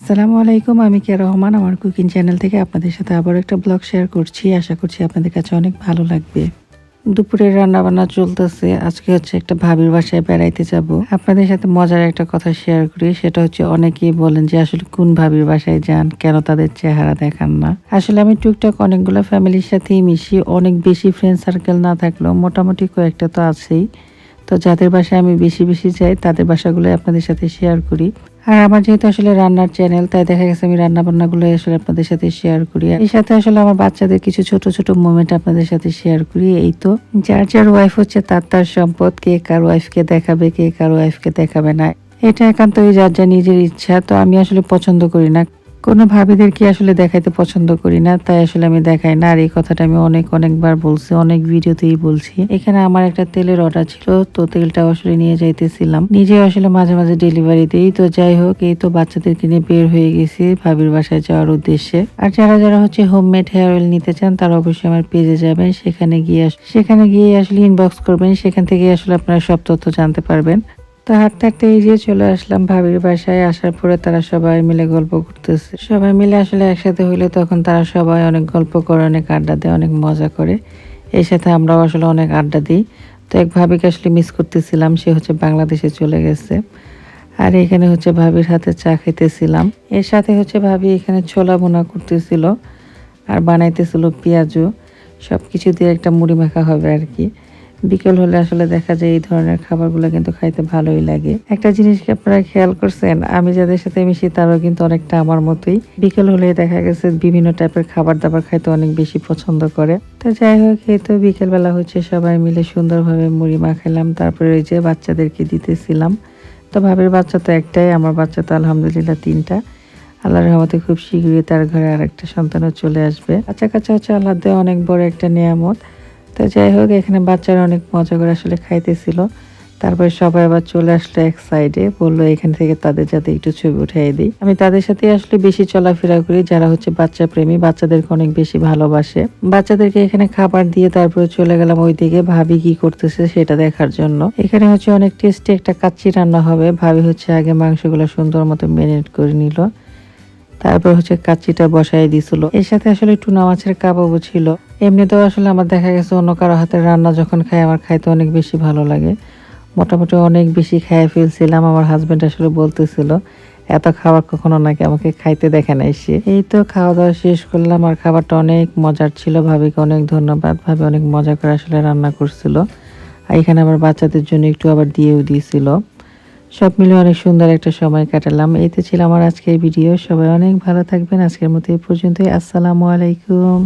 আসসালামু আলাইকুম, আমি কিয়া রহমান আমার কুকিং চ্যানেল থেকে আপনাদের সাথে আবার একটা ব্লগ শেয়ার করছি। আশা করছি আপনাদের কাছে অনেক ভালো লাগবে। দুপুরের রান্না বান্না চলতেছে। আজকে হচ্ছে একটা ভাবির বাসায় বেড়াইতে যাব। আপনাদের সাথে মজার একটা কথা শেয়ার করি, সেটা হচ্ছে অনেকেই বলেন যে আসলে কোন ভাবির বাসায় যান, কেন তাদের চেহারা দেখান না। আসলে আমি টুকটাক অনেকগুলো ফ্যামিলির সাথেই মিশি, অনেক বেশি ফ্রেন্ড সার্কেল না থাকলেও মোটামুটি কয়েকটা তো আছেই। তো যাদের বাসায় আমি বেশি বেশি যাই তাদের বাসাগুলো আপনাদের সাথে শেয়ার করি। আর আমার যেহেতু আসলে রান্নার চ্যানেল, তাই দেখা গেছে আমি রান্না বান্নাগুলো আসলে আপনাদের সাথে শেয়ার করি। এর সাথে আসলে আমার বাচ্চাদের কিছু ছোট ছোট মোমেন্ট আপনাদের সাথে শেয়ার করি। এই তো যার যার ওয়াইফ হচ্ছে তার তার সম্পদ, কে কার ওয়াইফকে দেখাবে, কে কার ওয়াইফকে দেখাবে না, এটা একান্তই যার যা নিজের ইচ্ছা। তো আমি আসলে পছন্দ করি না, কোনো ভাবিদেরকে আসলে দেখাইতে পছন্দ করি না, তাই আসলে আমি দেখাই না। আর এই কথাটা আমি অনেকবার বলছি, অনেক ভিডিওতেই বলছি। এখানে আমার একটা তেলের অর্ডার ছিল, তো তেলটা আসলে নিয়ে যাইতেছিলাম, নিজে আসলে মাঝে মাঝে ডেলিভারি দিই। তো যাই হোক, এই তো বাচ্চাদেরকে নিয়ে বের হয়ে গেছি ভাবির বাসায় যাওয়ার উদ্দেশ্যে। আর যারা যারা হচ্ছে হোমমেড হেয়ার অয়েল নিতে চান তারা অবশ্যই আমার পেজে যাবেন, সেখানে গিয়ে আসলে ইনবক্স করবেন, সেখান থেকে আসলে আপনারা সব তথ্য জানতে পারবেন। তো হাঁটতে হাঁটতে এই যে চলে আসলাম ভাবির বাসায়। আসার পরে তারা সবাই মিলে গল্প করতেছে। সবাই মিলে আসলে একসাথে হইলে তখন তারা সবাই অনেক গল্প করে, অনেক আড্ডা দেয়, অনেক মজা করে। এর সাথে আমরাও আসলে অনেক আড্ডা দিই। তো এক ভাবিকে আসলে মিস করতেছিলাম, সে হচ্ছে বাংলাদেশে চলে গেছে। আর এখানে হচ্ছে ভাবির হাতে চা খাইতেছিলাম। এর সাথে হচ্ছে ভাবি এখানে ছোলা বোনা করতেছিল আর বানাইতেছিল পেঁয়াজু, সবকিছু দিয়ে একটা মুড়ি মাখা হবে আর কি। বিকেল হলে আসলে দেখা যায় এই ধরনের খাবারগুলো কিন্তু খাইতে ভালোই লাগে। একটা জিনিস কি আপনারা খেয়াল করছেন, আমি যাদের সাথে মিশি তারাও কিন্তু অনেকটা আমার মতোই। বিকেল হলে দেখা গেছে বিভিন্ন টাইপের খাবার দাবার খাইতে অনেক বেশি পছন্দ করে। তো যাই হোক, এই তো বিকেলবেলা হচ্ছে সবাই মিলে সুন্দরভাবে মুড়ি মাখালাম, তারপরে ওই যে বাচ্চাদেরকে দিতেছিলাম। তো ভাবির বাচ্চা তো একটাই, আমার বাচ্চা তো আলহামদুলিল্লাহ তিনটা। আল্লাহর রহমতে খুব শীঘ্রই তার ঘরে আর একটা সন্তানও চলে আসবে। বাচ্চা কাচ্চা হচ্ছে আল্লাহ দেওয়া অনেক বড় একটা নিয়ামত। তো যাই হোক, এখানে বাচ্চারা অনেক মজা করে আসলে খাইতেছিল। তারপরে সবাই আবার চলে আসলো এক সাইডে, বললো এখান থেকে তাদের যাতে একটু ছবি উঠাই দিই। আমি তাদের সাথে আসলে বেশি চলাফেরা করি, যারা হচ্ছে বাচ্চা প্রেমী, বাচ্চাদেরকে অনেক বেশি ভালোবাসে। বাচ্চাদেরকে এখানে খাবার দিয়ে তারপরে চলে গেলাম ওইদিকে ভাবি কি করতেছে সেটা দেখার জন্য। এখানে হচ্ছে অনেক টেস্টি একটা কাচ্চি রান্না হবে। ভাবি হচ্ছে আগে মাংসগুলো সুন্দর মতো ম্যারিনেট করে নিল, তারপর হচ্ছে কাচ্চিটা বসাই দিছিল। এর সাথে আসলে টুনা মাছের কাবাবও ছিল। এমনিতেও আসলে আমার দেখা গেছে অন্য কারো হাতের রান্না যখন খাই আমার খাইতে অনেক বেশি ভালো লাগে। মোটামুটি অনেক বেশি খেয়ে ফেলছিলাম। আমার হাজবেন্ড আসলে বলতেছিল এত খাবার কখনো নাকি আমাকে খাইতে দেখে নাই সে। এই তো খাওয়া দাওয়া শেষ করলাম, আর খাবারটা অনেক মজার ছিল। ভাবিকে অনেক ধন্যবাদ, ভাবি অনেক মজা করে আসলে রান্না করছিল। আর এখানে আবার বাচ্চাদের জন্য একটু আবার দিয়েও দিয়েছিল। সব মিলে অনেক সুন্দর একটা সময় কাটালাম। এই তো ছিল আমার আজকের ভিডিও। সবাই অনেক ভালো থাকবেন। আজকের মতো এই পর্যন্তই। আসসালামু আলাইকুম।